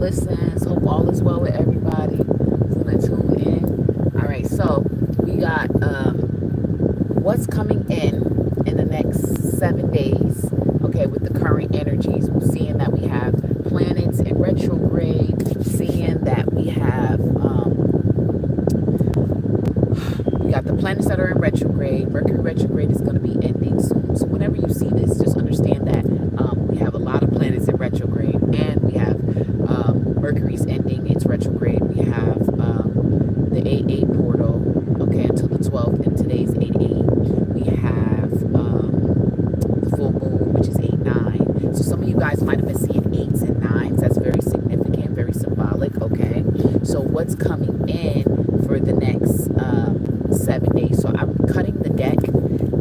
Listens. Hope all is well with everybody who's gonna tune in. All right, so we got what's coming in the next 7 days. Okay, with the current energies, we're seeing that we have planets in retrograde. Seeing that we got the planets that are in retrograde. Mercury retrograde is going to be ending soon. So whenever you see this, just understand that we have a lot of planets in retrograde, and we have Mercury's ending its retrograde. We have the 8-8 portal, okay, until the 12th, and today's 8-8. We have the full moon, which is 8-9. So some of you guys might have been seeing 8s and 9s. That's very significant, very symbolic, okay? So what's coming in for the next 7 days? So I'm cutting the deck,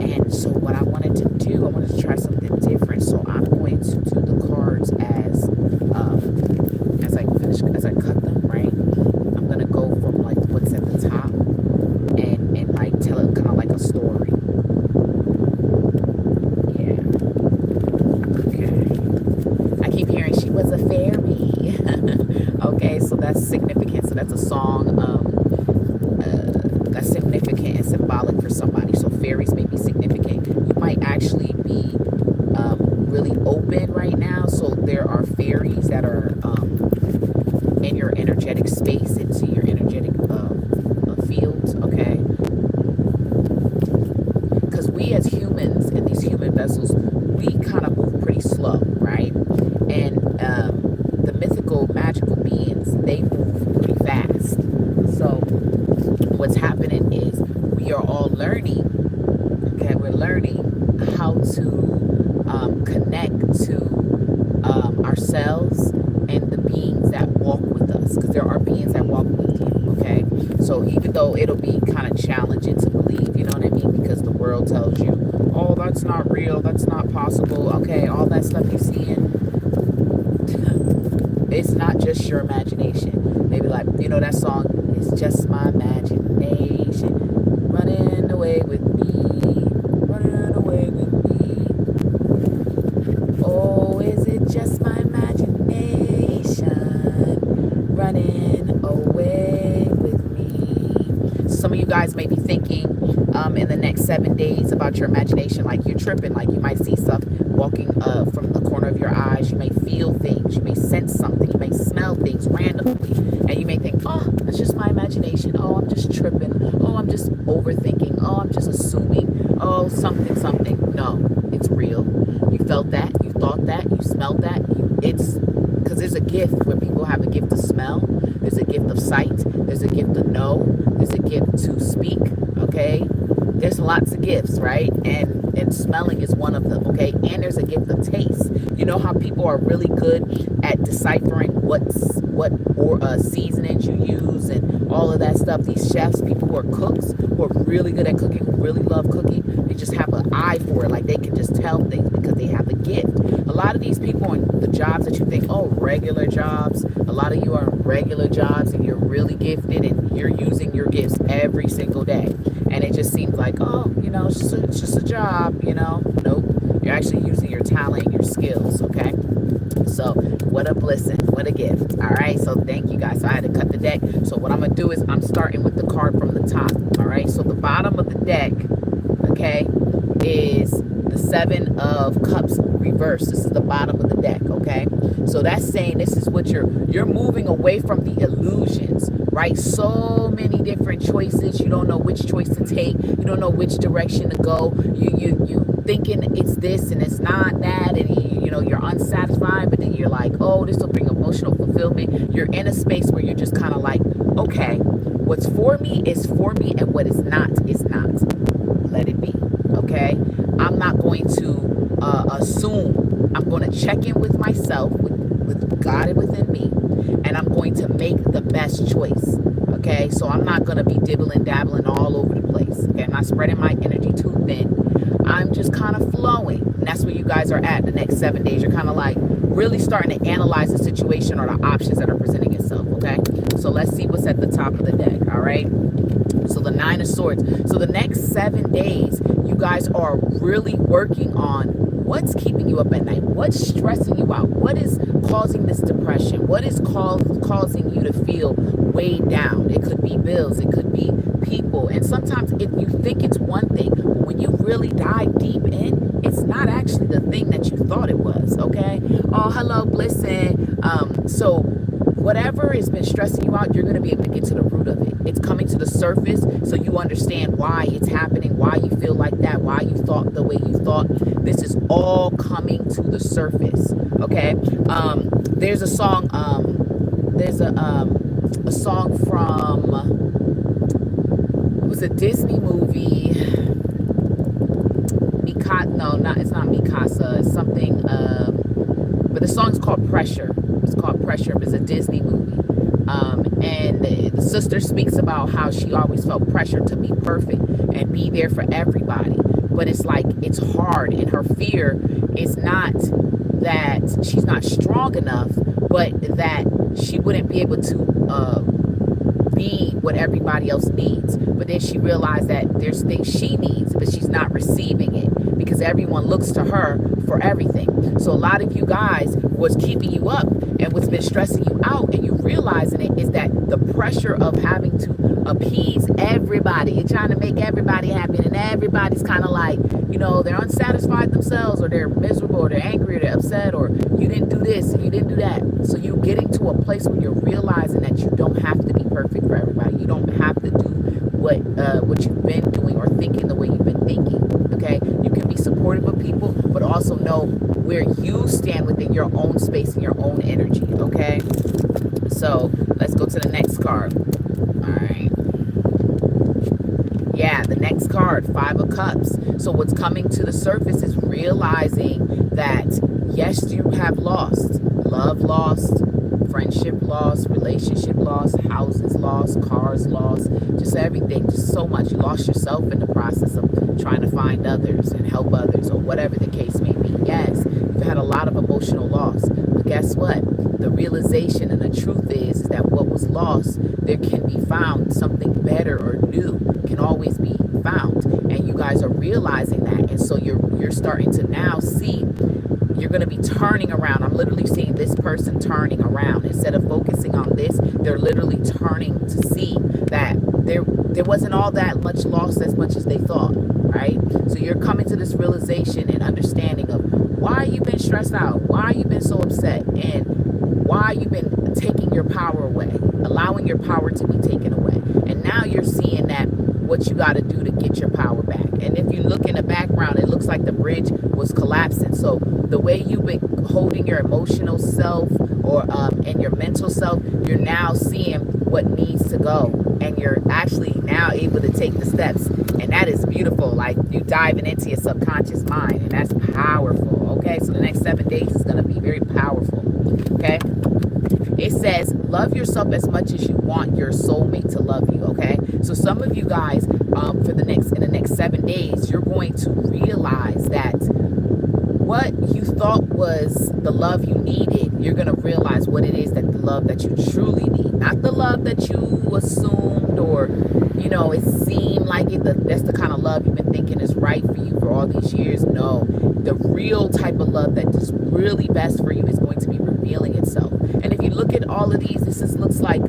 and so what I wanted to do, I wanted to try something different. So I'm going to do the cards as I cut them, right? I'm gonna go from like what's at the top and like tell it kind of like a story. Yeah. Okay. I keep hearing she was a fairy. Okay, so that's significant. So that's a song that's significant and symbolic for somebody. So fairies may be significant. You might actually be really open right now. So there are fairies that are in your energetic space, into your energetic fields, okay? Because we as humans in these human vessels, we kind of move pretty slow, right? And the mythical, magical beings, they move pretty fast. So what's happening is we are all learning, okay? We're learning how to connect to ourselves and the beings that walk with us, because there are beings that walk with you, okay? So even though it'll be kind of challenging to believe, you know what I mean, because the world tells you, oh, that's not real, that's not possible, okay, all that stuff you're seeing, it's not just your imagination. Maybe like, you know that song, it's just my imagination running away with me, running away with me. Oh, is it just my imagination running away with me? Some of you guys may be thinking in the next 7 days about your imagination, like you're tripping, like you might see stuff walking from the corner of your eyes. You may feel things, you may sense something, you may smell things randomly, and you may think, oh, that's just my imagination. Oh, I'm just tripping. Oh, I'm just overthinking. Oh, I'm just assuming. Oh, something. No, it's real. You felt that, you thought that, you smelled that. It's because there's a gift where people have a gift to smell. There's a gift of sight. There's a gift to know. There's a gift to speak. Okay, there's lots of gifts, right? And smelling is one of them. Okay, and there's a gift of taste. You know how people are really good at deciphering what seasonings you use and all of that stuff. These chefs, people who are cooks, who are really good at cooking, who really love cooking, they just have an eye for it. Like they can just tell things because they have a gift. A lot of these people in the jobs that you think, oh, regular jobs, a lot of you are in regular jobs and you're really gifted and you're using your gifts every single day. And it just seems like, oh, you know, it's just a job, you know. Nope. You're actually using your talent and your skills, okay? So what a blessing, what a gift. All right, so thank you guys. So I had to cut the deck. So what I'm gonna do is I'm starting with the card from the top. All right, so the bottom of the deck, okay, is the 7 of Cups reversed. This is the bottom of the deck, okay? So that's saying this is what you're moving away from the illusions, right? So many different choices. You don't know which choice to take. You don't know which direction to go. You thinking it's this and it's not that, and you know you're unsatisfied, but then you're like, oh, this will bring emotional fulfillment. You're in a space where you're just kind of like, okay, what's for me is for me, and what is not is not. Let it be, okay? I'm not going to assume. I'm going to check in with myself, with God within me, and I'm going to make the best choice, okay? So I'm not going to be dibbling, dabbling all over the place, okay? I'm not spreading my energy too thin. I'm just kind of flowing, and that's where you guys are at the next 7 days. You're kind of like really starting to analyze the situation or the options that are presenting itself, okay? So let's see what's at the top of the deck, all right? So the 9 of Swords. So the next 7 days, you guys are really working on what's keeping you up at night? What's stressing you out? What is causing this depression? What is causing you to feel weighed down? It could be bills, it could be people. And sometimes if you think it's one thing, when you really dive deep in, it's not actually the thing that you thought it was, okay? Oh, hello, Blissing. So whatever has been stressing you out, you're going to be able to get to the root of it. It's coming to the surface so you understand why it's happening, why you feel like that, why you thought the way you thought. This is all coming to the surface, okay? There's a song, a song from, it was a Disney movie. It's not Mikasa. It's something, but the song's called Pressure. It's called Pressure. It's a Disney movie. And the sister speaks about how she always felt pressure to be perfect and be there for everybody. But it's like, it's hard. And her fear is not that she's not strong enough, but that she wouldn't be able to be what everybody else needs. But then she realized that there's things she needs, but she's not receiving it because everyone looks to her for everything. So a lot of you guys, what's keeping you up and what's been stressing you out and you realizing it is that the pressure of having to appease everybody. You're trying to make everybody happy, and everybody's kind of like, they're unsatisfied themselves, or they're miserable, or they're angry, or they're upset, or you didn't do this and you didn't do that. So you're getting to a place where you're realizing that you don't have to be perfect for everybody. You don't have to do what you've been doing or thinking the way you've been thinking. Okay, you can be supportive of people, but also know where you stand within your own space and your own energy. Okay, so let's go to the next card. All right. Yeah, the next card, 5 of Cups. So what's coming to the surface is realizing that, yes, you have lost. Love lost, friendship lost, relationship lost, houses lost, cars lost, just everything, just so much. You lost yourself in the process of trying to find others and help others, or whatever the case may be. Yes, you've had a lot of emotional loss. But guess what? The realization and the truth is that what was lost, there can be found something better or new can always be found. And you guys are realizing that. And so you're starting to now see, you're going to be turning around. I'm literally seeing this person turning around. Instead of focusing on this, they're literally turning to see that there wasn't all that much loss as much as they thought, right? So you're coming to this realization and understanding of why you've been stressed out, why you've been so upset, and why you've been taking your power away, allowing your power to be taken away. And now you're seeing that what you got to do to get your power back. And if you look in the background, it looks like the bridge was collapsing. So the way you've been holding your emotional self or and your mental self, you're now seeing what needs to go. And you're actually now able to take the steps. And that is beautiful. Like, you diving into your subconscious mind. And that's powerful. Okay, so the next 7 days is going to be very powerful. Okay. It says, love yourself as much as you want your soulmate to love you, okay? So some of you guys, in the next 7 days, you're going to realize that what you thought was the love you needed, you're going to realize what it is, that the love that you truly need. Not the love that you assumed or, it seemed like it. That's the kind of love you've been thinking is right for you for all these years. No, the real type of love that is really best for you is going to be revealing itself. And if you look at all of these, looks like,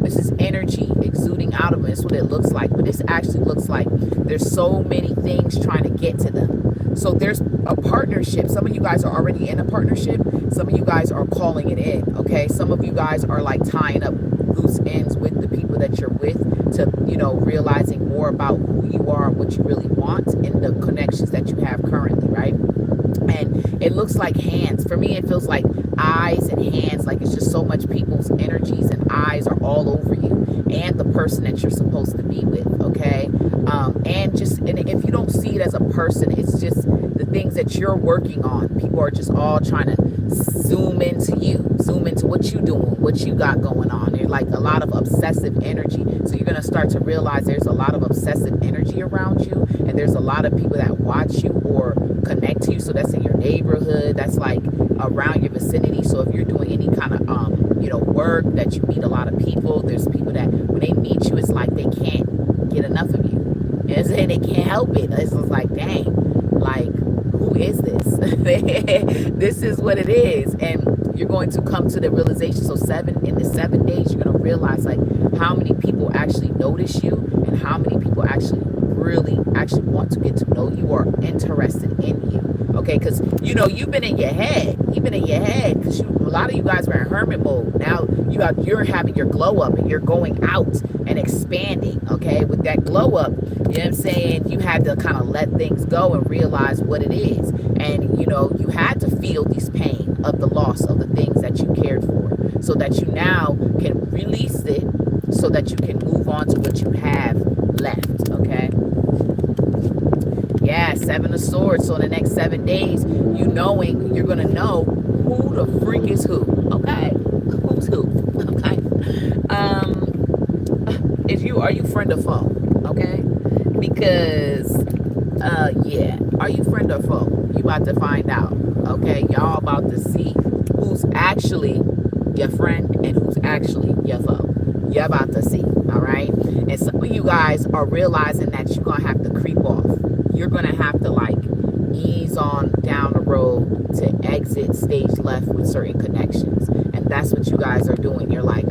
this is energy exuding out of it. It's what it looks like. But this actually looks like there's so many things trying to get to them. So there's a partnership. Some of you guys are already in a partnership. Some of you guys are calling it in, okay? Some of you guys are like tying up loose ends with the people that you're with to, realizing more about who you are, what you really want, and the connections that you have currently, right? And it looks like hands. For me, it feels like eyes and hands. Like, it's just so much people's energies and eyes are all over you and the person that you're supposed to be with, okay? And if you don't see it as a person, it's just the things that you're working on. People are just all trying to zoom into you, zoom into what you're doing, what you got going on. There's like a lot of obsessive energy. So you're going to start to realize there's a lot of obsessive energy around you, and there's a lot of people that watch you or connect to you. So that's in your neighborhood, that's like around your vicinity. So if you're doing any kind of work that you meet a lot of people, there's people that when they meet you, it's like they can't get enough of you. And they can't help it. It's just like, dang, like, who is this? This is what it is. And you're going to come to the realization. So in the 7 days, you're going to realize like how many people actually notice you and how many people actually really actually want to get to know you or interested in you. Okay, because you've been in your head. You've been in your head because a lot of you guys were in hermit mode. Now you're having your glow up and you're going out and expanding. Okay, with that glow up, you know what I'm saying, you had to kind of let things go and realize what it is. And you had to feel this pain of the loss of the things that you cared for, so that you now can release it, so that you can move on to what you have left. Okay. Yeah, 7 of Swords. So in the next 7 days, you're going to know who the freak is who. Okay, who's who. Okay. Are you friend or foe? Okay, because yeah, are you friend or foe? You about to find out. Okay, y'all about to see who's actually your friend and who's actually your foe. You're about to see. All right, and some of you guys are realizing that you're gonna have to creep off. You're gonna have to like ease on down the road to exit stage left with certain connections, and that's what you guys are doing. You're like,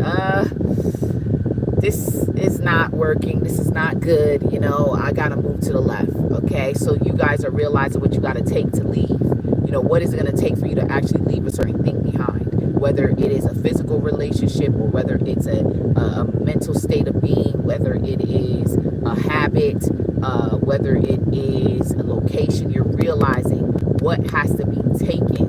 this is not working. This is not good. I gotta move to the left. Okay, so you guys are realizing what you gotta take to leave. What is it gonna take for you to actually leave a certain thing behind? Whether it is a physical relationship or whether it's a mental state of being, whether it is a habit, whether it is a location, you're realizing what has to be taken.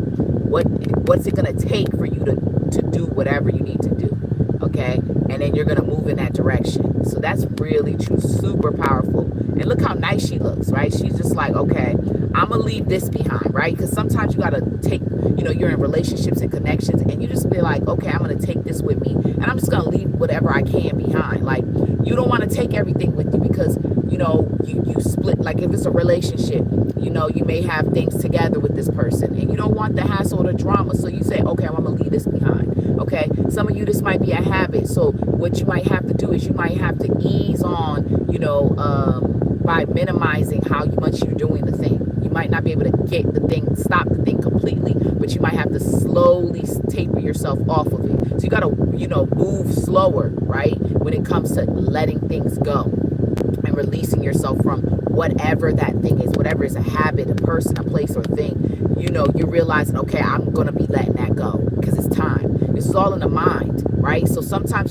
What's it gonna take for you to do whatever you need to do. Okay, and then you're gonna move in that direction. So that's really true, super powerful. And look how nice she looks, right? She's just like, okay, I'm gonna leave this behind, right? Because sometimes you gotta take, you're in relationships and connections, and you just be like, okay, I'm gonna take this with me, and I'm just gonna leave whatever I can behind. Like, you don't want to take everything with you because you split. Like if it's a relationship, you may have things together with this person, and you don't want the hassle or the drama. So you say, okay, I'm gonna leave this behind. Okay, some of you, this might be a habit. So what you might have to do is you might have to ease on, by minimizing how much you're doing the thing. You might not be able to stop the thing completely, but you might have to slowly taper yourself off of it. So you got to, move slower, right? When it comes to letting things go and releasing yourself from whatever that thing is, whatever is a habit, a person, a place, or a thing. You're realizing, okay, I'm going to be letting that go because it's time. This is all in the mind, right? So sometimes,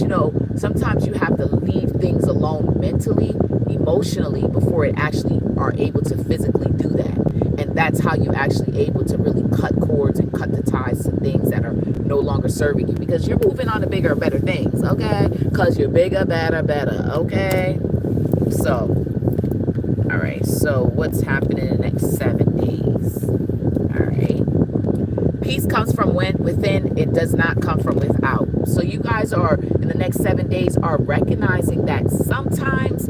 sometimes you have to leave things alone mentally, emotionally, before it actually are able to physically do that. And that's how you actually able to really cut cords and cut the ties to things that are no longer serving you, because you're moving on to bigger, better things, okay? Because you're bigger, better, okay? So, all right, so what's happening in the next 7 days? All right. Peace comes from within. It does not come from without. So you guys are, in the next 7 days, are recognizing that sometimes,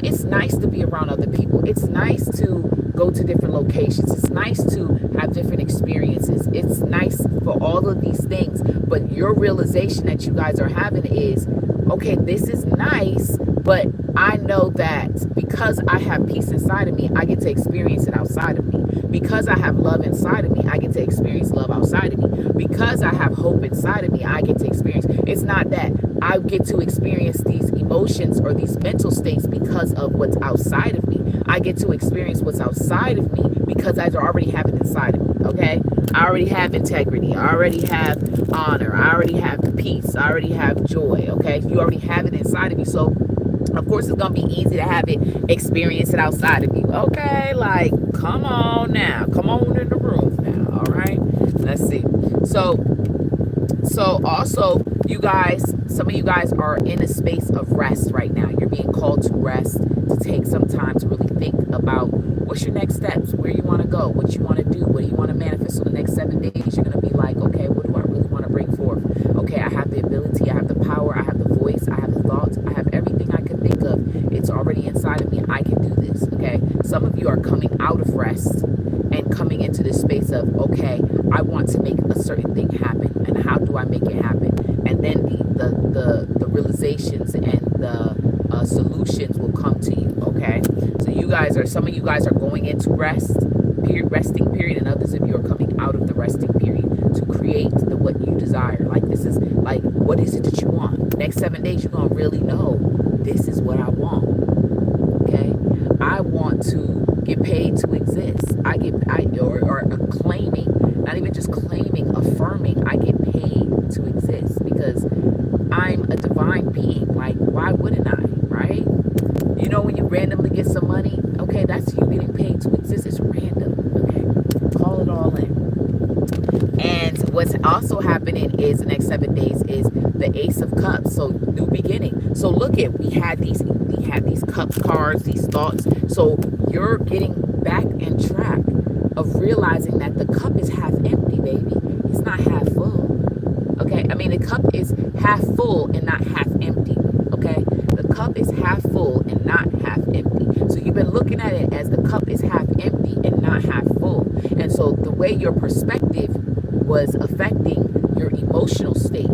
it's nice to be around other people. It's nice to go to different locations. It's nice to have different experiences. It's nice for all of these things. But your realization that you guys are having is, okay, this is nice, but I know that because I have peace inside of me, I get to experience it outside of me. Because I have love inside of me, I get to experience love outside of me. Because I have hope inside of me, I get to experience. It's not that I get to experience these emotions or these mental states because of what's outside of me. I get to experience what's outside of me because I already have it inside of me, okay? I already have integrity. I already have honor. I already have peace. I already have joy, okay? You already have it inside of you. So, of course, it's going to be easy to have it, experience it outside of you, okay? Like, come on now. Come on in the room now, all right? Let's see. So also, you guys, some of you guys are in a space of rest right now. You're being called to rest, to take some time to really think about what's your next steps, where you want to go, what you want to do, what do you want to manifest. So the next 7 days, you're going to be like, okay, what do I really want to bring forth? Okay, I have the ability, I have the power, I have the voice, I have the thoughts, I have everything I can think of. It's already inside of me. I can do this, okay? Some of you are coming out of rest and coming into this space of, okay, I want to make a certain thing happen, and how do I make it happen? And then the realizations and the solutions will come to you, okay? So some of you guys are going into rest, resting period, and others of you are coming out of the resting period to create what you desire. Like, this is like, what is it that you want? Next 7 days, you're gonna really know, this is what I want. Okay, I want to get paid to exist. Or claiming, not even just claiming, affirming, I get paid to exist because I'm a divine being. Like, why wouldn't I, right? You know, when you randomly get some money, okay, that's you getting paid to exist. It's random, okay? Call it all in. And what's also happening is the next 7 days is the Ace of Cups, so new beginning. So look at, we had these cups cards, these thoughts. So you're getting back in track of realizing that the cup is half empty, baby. It's not half full. Okay, I mean, the cup is half full and not half empty. Okay, the cup is half full and not half empty. So you've been looking at it as the cup is half empty and not half full. And so the way your perspective was affecting your emotional state,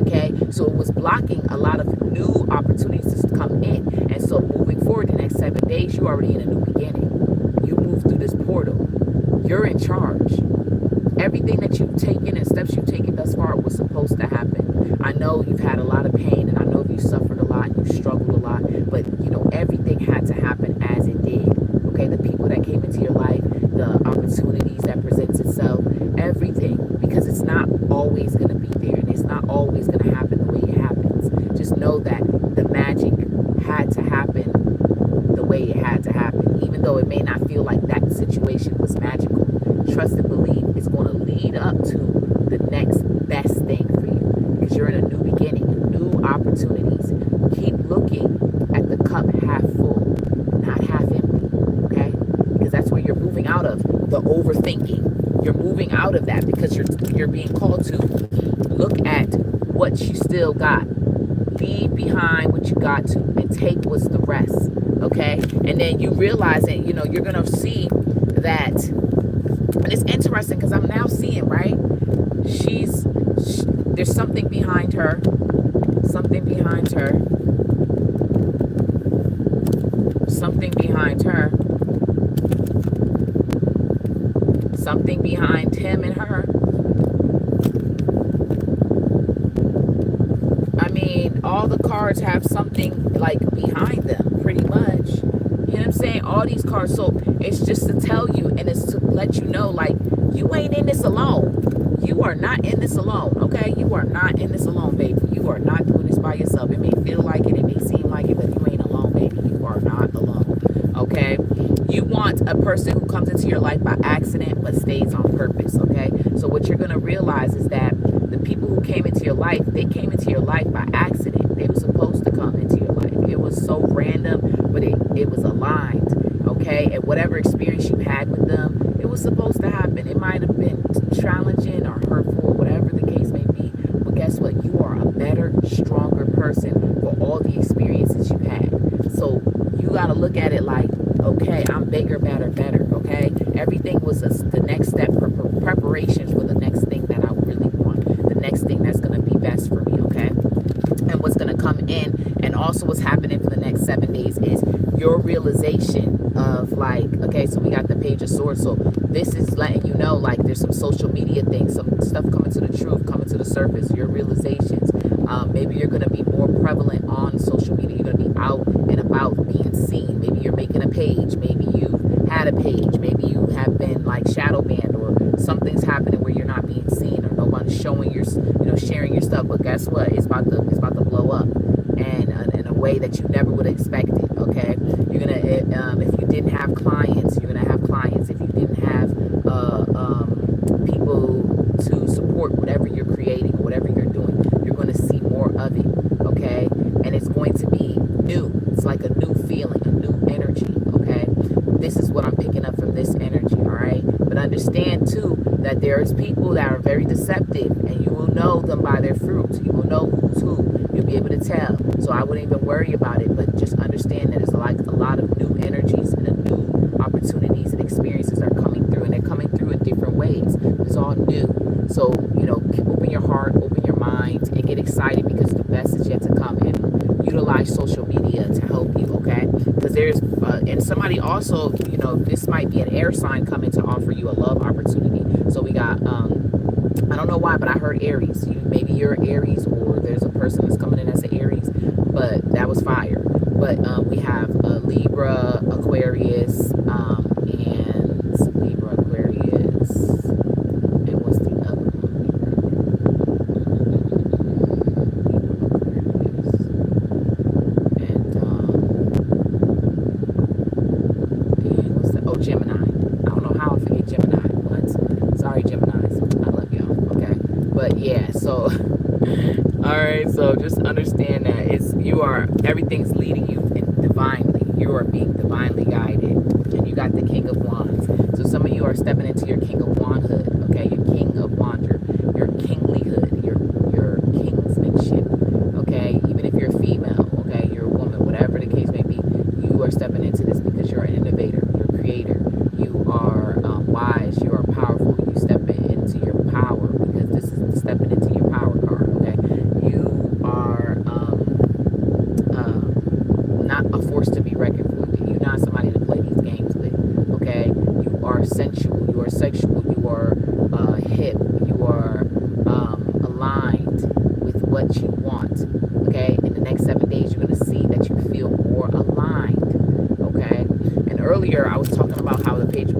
okay, so it was blocking a lot of new opportunities to come in. And so moving forward the next 7 days, you're already in a new beginning. You move through this portal. You're in charge. Everything that you've taken and steps you've taken thus far was supposed to happen. I know you've had a lot of pain, and I know you suffered a lot, you struggled a lot, but you know, everything had to happen as it did. Okay, the people that came into your life, the opportunities that presents itself, everything, because it's not always going to be there, and it's not always going to happen the way it happens. Just know that the magic had to happen the way it had to happen, even though it may not feel like that situation was magical. Trust and believe it's going to lead up to the next best thing for you, because you're in a new beginning, new opportunities. Keep looking at the cup half full, not half empty, okay? Because that's where you're moving out of the overthinking. You're moving out of that because you're being called to look at what you still got. Leave behind what you got to and take what's the rest, okay? And then you realize that, you know, you're going to see that. And it's interesting because I'm now seeing, right? There's something behind her. Something behind her. Something behind her. Something behind him and her. I mean, all the cards have something like behind them, pretty much. You know what I'm saying? All these cards. So it's just to tell you, and it's to let you know, like, you ain't in this alone. You are not in this alone, okay? You are not in this alone, baby. You are not doing this by yourself. It may feel like it, it may seem like it, but you ain't alone, baby. You are not alone, okay? You want a person who comes into your life by accident but stays on purpose, okay? So what you're going to realize is that the people who came into your life, they came into your life by accident. They were supposed to come into your life. It was so random, but it was aligned, okay? And whatever experience you had with them, it was supposed to happen. It might have been challenging or hurtful, whatever the case may be. But guess what? You are a better, stronger person for all the experiences you've had. So you got to look at it like, okay, I'm bigger, better, okay? Everything was the next step, preparations for the next thing that I really want, the next thing that's going to be best for me, okay? And what's going to come in, and also what's happening for the next 7 days is your realization of, like, okay, so we got the Page of Swords. So this is letting you know, like, there's some social media things, some stuff coming to the truth, coming to the surface, your realizations. Maybe you're going to be more prevalent on social media. You're going to be out and about, being seen. Maybe you're making a page. Maybe you had a page. Maybe you have been like shadow banned, or something's happening where you're not being seen, or no one's showing your, sharing your stuff. But guess what? It's about to blow up, and in a way that you never would have expected. Okay, you're gonna if you didn't have clients, you're gonna have clients. If you didn't have people to support whatever you're creating, whatever you're doing, you're going to see more of it, okay? And it's going to be new. It's like a new feeling, a new energy, okay? This is what I'm picking up from this energy, all right? But understand, too, that there's people that are very deceptive, and you will know them by their fruits. You will know who's who. You'll be able to tell. So I wouldn't even worry about it, but just understand that it's like a lot of new energies and new opportunities and experiences are coming through, and they're coming through in different ways. It's all new. So, open your heart, open your mind, and get excited, because the best is yet to come. And utilize social media to help you, okay? Because and somebody somebody also, you know, this might be an air sign coming to offer you a love opportunity. So we got, I don't know why, but I heard Aries. Maybe you're Aries, or there's a person that's coming in as an Aries, but that was fire. But we have Libra, Aquarius, and Libra, Aquarius, and what's the other one? Gemini. I don't know how I forget Gemini, but sorry, Geminis. I love y'all. Okay, but yeah. So, all right. So just understand that everything's leading you divinely. You are being divinely guided, and you got the King of Wands. So some of you are stepping into your King of Wandhood. Okay, your King of Wander, your kinglyhood, your kingsmanship. Okay, even if you're a female, okay, you're a woman, whatever the case may be, you are stepping into this because you're an innovator. Creator, you are wise, you are powerful, you step into your power, because this is stepping into your power card. Okay, you are not a force to be reckoned with. You're not somebody to play these games with. Okay, you are sensual, you are sexual, you are hip, you are aligned with what you want. Okay, in the next 7 days you're going to see that you feel more aligned. Okay, and earlier I was talking about how the page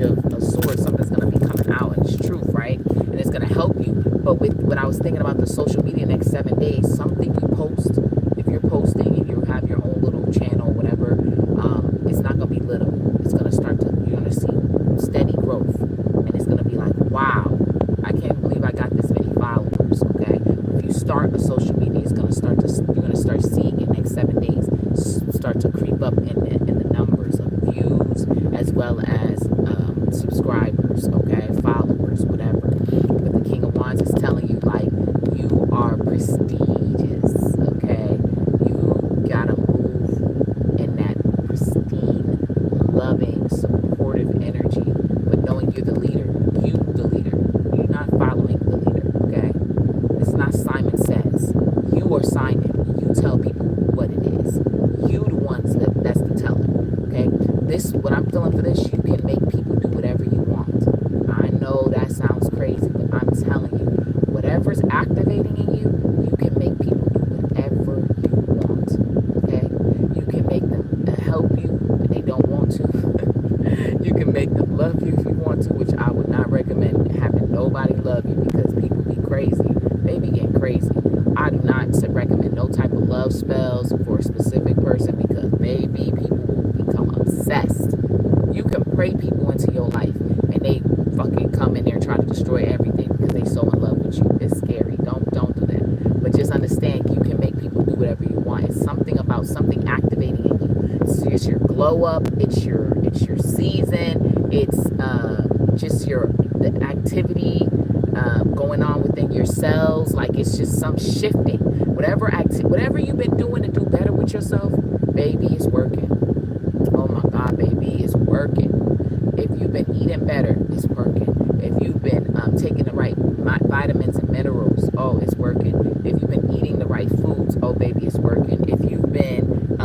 of swords, something's going to be coming out, and it's truth, right? And it's going to help you. But when I was thinking about the social media next 7 days, something you post, if you're posting and you have your own little channel or whatever, it's not going to be little. It's going to you're going to see steady growth, and it's going to be like, wow, I can't believe I got this many followers. Okay, if you start a social media, you're going to start seeing it next 7 days start to creep up in the numbers of views, as well as subscribers, okay, followers, whatever. But the King of Wands is telling you, like, you are prestigious, okay? You gotta move in that pristine, loving, supportive energy, but knowing you're the leader. You're not following the leader, okay? It's not Simon Says. You are Simon. You tell people what it is. You the ones that's the teller. Okay? What I'm feeling for this, you can make people do whatever you want. I know that sounds crazy, but I'm telling you, whatever's activating in you, you can make people do whatever you want. Okay? You can make them help you and they don't want to. You can make them love you if you want to, which I would not recommend having nobody love you, because people be crazy. They be getting crazy. I do not recommend no type of love spells for a specific person, because maybe people will become obsessed. You can pray people into your life and they fucking come in there and try to destroy everything because they so in love with you. It's scary. Don't do that. But just understand, you can make people do whatever you want. It's something about something activating in you. It's your glow up. It's your season. It's just the activity going on within your cells. Like, it's just some shifting. Whatever you've been doing to do better with yourself, baby, it's working. Oh my God, baby, it's working. If you've been eating better, it's working. If you've been taking the right vitamins and minerals, oh, it's working. If you've been eating the right foods, oh, baby, it's working. If you've been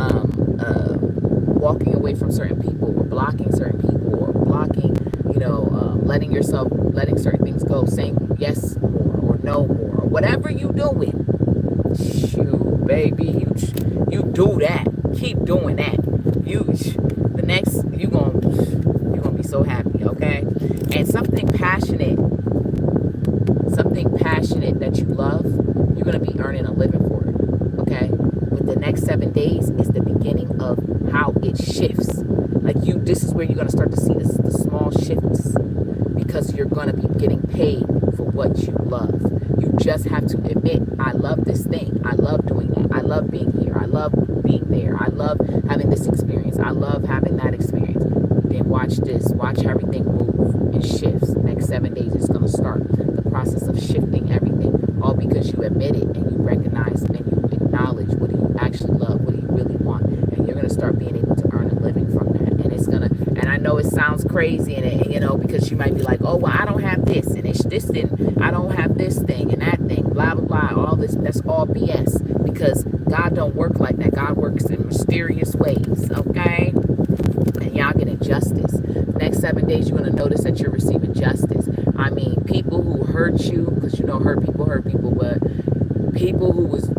walking away from certain people, or blocking certain people, or blocking, letting certain things go, saying yes more or no more, or whatever you doing, shoot, baby, you do that. Keep doing that. You're gonna be so happy, okay? And something passionate that you love, you're gonna be earning a living for it, okay? But the next 7 days is the beginning of how it shifts. Like, this is where you're gonna start to see the small shifts, because you're gonna be getting paid for what you love. You just have to admit, I love this thing. I love doing that. I love being here. I love being there. I love having this experience. I love having that experience. Then watch this. Watch everything move and shifts. Next 7 days, it's going to start the process of shifting everything. All because you admit it and you recognize and you acknowledge what do you actually love, what do you really want. And you're going to start being able to earn a living from that. And it's going to, and I know it sounds crazy, and because you might be like, oh, well, I don't have this, and it's this, and I don't have this thing and that thing, blah, blah, blah, all this. That's all BS, because God don't work like that. God works in mysterious ways, okay? And y'all getting justice. Next 7 days, you're going to notice that you're receiving justice. I mean, people who hurt you, because you know hurt people, but people who was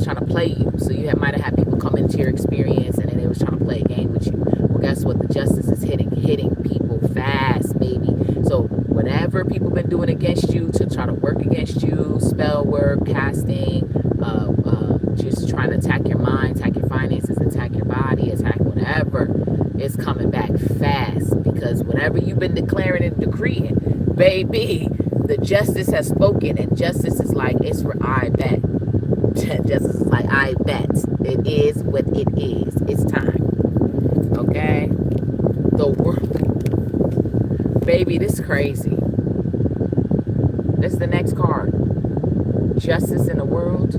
trying to play you. So you might have had people come into your experience and then they was trying to play a game with you. Well, guess what? The justice is hitting people fast, baby. So whatever people been doing against you to try to work against you, spell work, casting, just trying to attack your mind, attack your finances, attack your body, attack whatever, is coming back fast, because whatever you've been declaring and decreeing, baby, the justice has spoken, and justice is like, it's for I bet. Justice is like, I bet. It is what it is. It's time. Okay? The world. Baby, this is crazy. This is the next card. Justice in the world.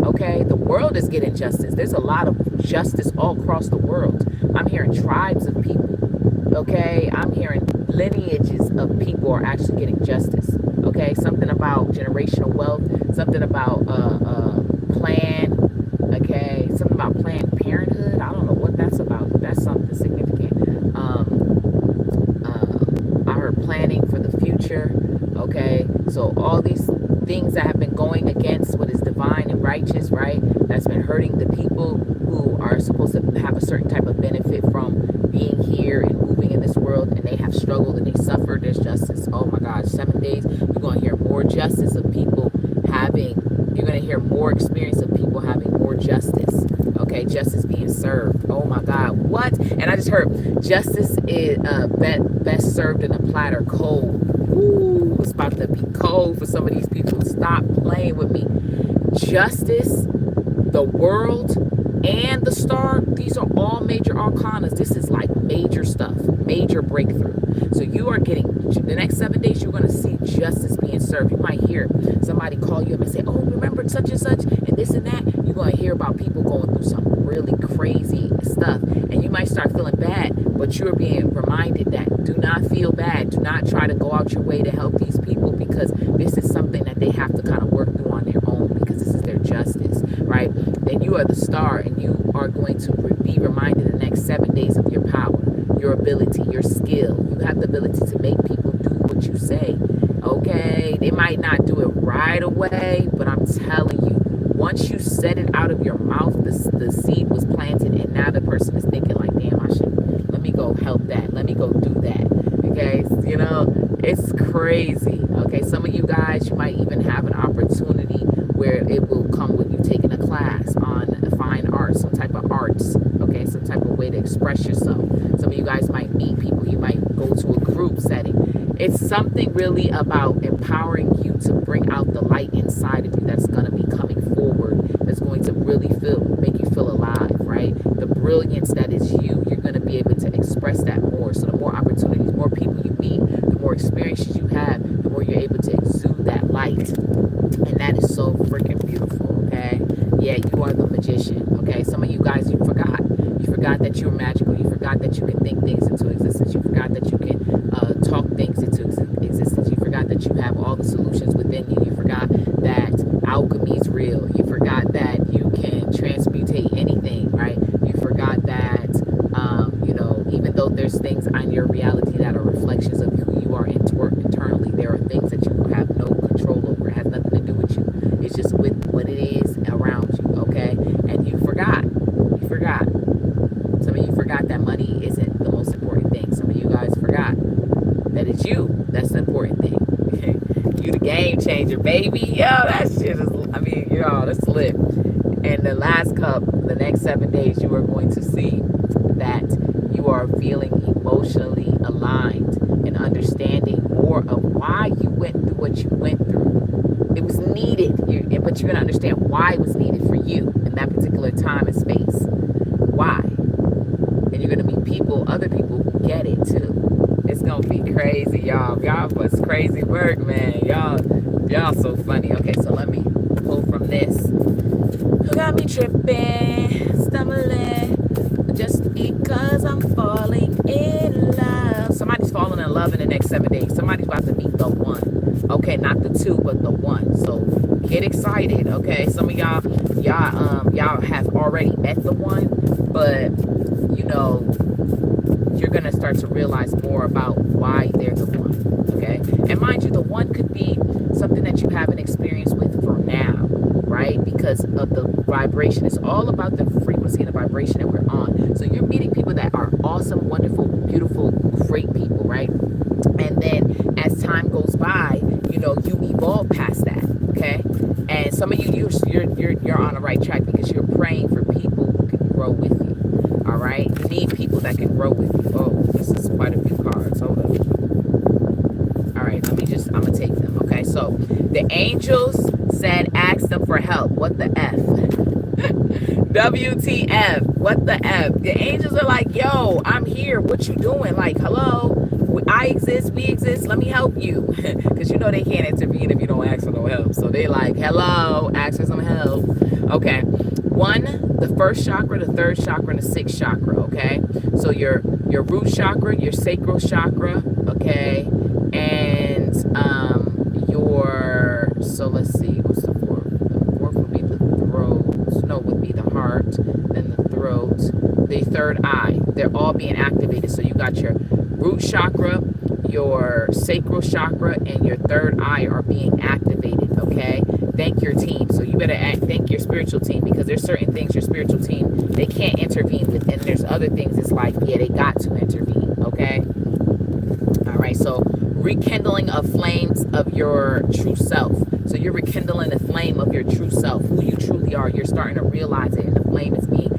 Okay? The world is getting justice. There's a lot of justice all across the world. I'm hearing tribes of people. Okay? I'm hearing lineages of people are actually getting justice. Okay? Something about generational wealth. Something about plan. Okay? Something about Planned Parenthood. I don't know what that's about, but that's something significant. I heard planning for the future. Okay? So all these things that have been going against what is divine and righteous, right? That's been hurting the people who are supposed to have a certain type of benefit from being here and moving in this world, and they have struggled and they suffered. There's justice. Oh my gosh, 7 days, you're going to hear more justice of people you're going to hear more experience of people having more justice. Okay, justice being served. Oh my God, what? And I just heard justice is best served in a platter, cold. Ooh, it's about to be cold for some of these people. Stop playing with me. Justice, the world, and the star, these are all major arcanas. This is like major stuff, major breakthrough. So you are getting, the next 7 days, you're going to see justice being served. You might hear somebody call you up and say, oh, remember such and such and this and that. You're going to hear about people going through some really crazy stuff. And you might start feeling bad, but you're being reminded that do not feel bad. Do not try to go out your way to help these people, because this is something that they have to kind of work through on their own, because this is their justice, right? And you are the star, and you are going to be reminded in the next 7 days of your power, your ability, your skill. You have the ability to make people do what you say. Okay, they might not do it right away, but I'm telling you, once you set it out of your mouth, the seed was planted, and now the person is thinking like, damn, let me go help that. Let me go do that. Okay, you know, it's crazy. Okay, some of you guys, you might even have an opportunity where it will come with you taking a class on fine arts, some type of arts, okay, some type of way to express yourself. Some of you guys might meet people, you might go to a group setting. It's something really about empowering you to bring out the light inside of you that's going to be coming forward, that's going to really make you feel alive, right? The brilliance that is you, you're going to be able to express that more. So the more opportunities, more people you meet, the more experiences you have, the more you're able to exude that light. And that is so freaking beautiful, okay? Yeah, you are the magician, okay? Some of you guys, you forgot. You forgot that you're magical. You forgot that you can think things into existence. You forgot that you can talk things into existence. You forgot that you have all the solutions within you. You forgot that alchemy is real. You forgot that you can transmutate anything, right? You forgot that, even though there's things on your reality that are reflections of who you are internally, there are things that you have no control over. It has nothing to do with you. It's just with what it is around you, okay? And you forgot. You forgot. Some of you forgot that money isn't the most important thing. Some of you guys forgot that it's you that's the important thing. You the game changer, baby. Yo, that shit is, that's lit. And the last cup, the next 7 days, you are going to see that you are feeling emotionally aligned and understanding more of why you went through what you went through. It was needed, but you're going to understand why it was needed for you in that particular time and space. Why? And you're going to meet other people who get it too. It's going to be crazy, y'all. Y'all was crazy work, man. Y'all so funny. Okay, so let me pull from this. You got me tripping, stumbling, just because I'm falling in love. Somebody's falling in love in the next 7 days. Somebody's about to meet the one. Okay, not the two, but the one. So get excited. Okay, some of y'all have already met the one, but you know, you're going to start to realize more about why they're the one, okay? And mind you, the one could be something that you haven't experienced with for now, right? Because of the vibration. It's all about the frequency and the vibration that we're on. So you're meeting people that are awesome, wonderful, beautiful, great people, right? And then as time goes by, you know, you evolve past that, okay? And some of you, you're on the right track because you're praying for people who can grow with you. All right, you need people that can grow with you. Oh, this is quite a few cards. Hold on. All right, I'm gonna take them. Okay, so the angels said, ask them for help. What the F? WTF? What the F? The angels are like, yo, I'm here. What you doing? Like, hello, I exist. We exist. Let me help you. Because you know they can't intervene if you don't ask for no help. So they like, hello, ask for some help. Okay. One, the first chakra, the third chakra, and the sixth chakra, okay? So your root chakra, your sacral chakra, okay? And so let's see, what's the fourth? The fourth would be the throat, no, would be the heart, then the throat, the third eye. They're all being activated. So you got your root chakra, your sacral chakra, and your third eye are being activated, okay? Thank your team. So you better thank your spiritual team, because there's certain things your spiritual team, they can't intervene with, and there's other things it's like, yeah, they got to intervene, okay? All right, so rekindling of flames of your true self. So you're rekindling the flame of your true self, who you truly are. You're starting to realize it, and the flame is being,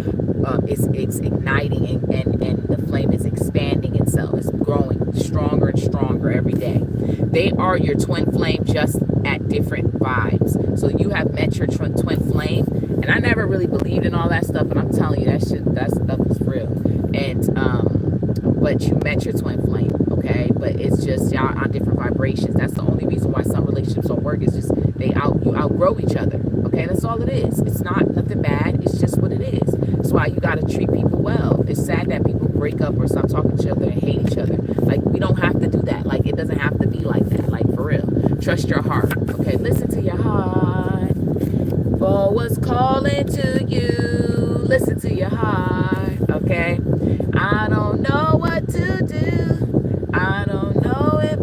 it's igniting, and the flame is expanding itself. It's growing stronger and stronger every day. They are your twin flame, just at different vibes. So you have met your twin flame, and I never really believed in all that stuff, but I'm telling you, that stuff is real. And but you met your twin flame, okay? But it's just y'all on different vibrations. That's the only reason why some relationships don't work. Is just you outgrow each other, okay? That's all it is. It's not nothing bad. It's just what it is. That's why you got to treat people well. It's sad that people break up or stop talking to each other and hate each other. Like, we don't have to do that. Like, it doesn't have to be like that. Like, for real. Trust your heart, okay? Listen to your heart for what's calling to you. Listen to your heart, okay? I don't know what to do. I don't know if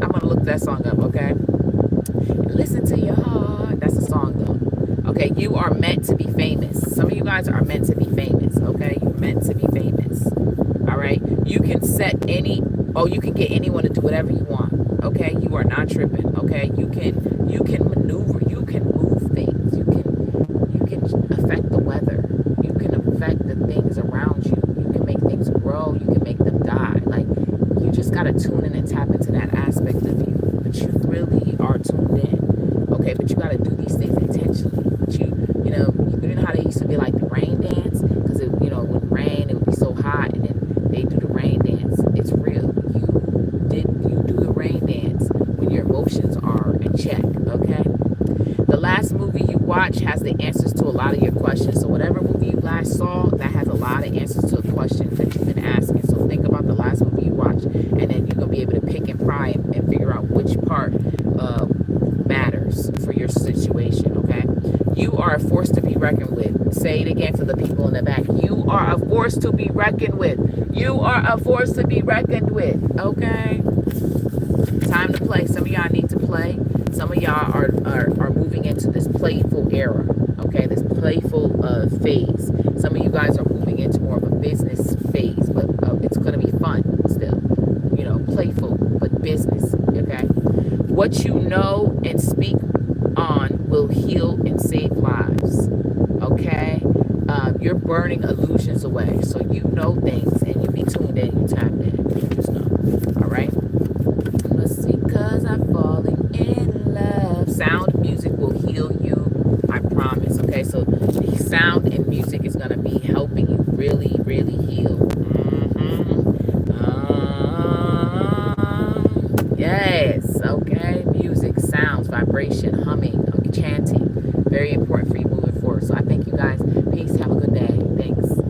I'm gonna look that song up, okay? Listen to your heart. That's a song, though. Okay, you are meant to be famous. Some of you guys are meant to be famous, okay? You're meant to be famous. All right? You can you can get anyone to do whatever you want. Okay? You are not tripping, okay? You can maneuver, you can move things. You can affect the weather. You can affect the things around you. You can make things grow. You can make them die. Like, you just got to tune in and tap into that aspect of you. But you really are tuned in. Okay, but you got to do these things intentionally. But you know how they used to be like the rain dance? Because, with rain, it would be so hot, and then they do the rain dance. It's real. You do the rain dance when your emotions are in check, okay? The last movie you watch has the answers to a lot of your questions. So whatever movie you last saw, that has a lot of answers to the questions that you've been asking. So think about the last movie you watched, and then you're going to be able to pick and pry and figure out which part matters for your situation, okay? You are a force to be reckoned with. Say it again for the people in the back. You are a force to be reckoned with. You are a force to be reckoned with, okay? Time to play. Some of y'all need to play. Some of y'all are moving into this playful era, okay? This playful phase. Some of you guys are moving into more of a business phase, but it's going to be fun still. Playful, but business, okay? What you know and speak on will heal and save lives, okay? You're burning illusions away. So you know things, and you be tuned in, you tapped in. You just know, all right? Let's see, because I'm falling in love. Sound music will heal you, I promise, okay? So the sound and music is going to be helping you really, really heal. Yes, okay? Music, sounds, vibration, humming, chanting. Very important for you moving forward. So I thank you guys. Peace. Have a good day. Thanks.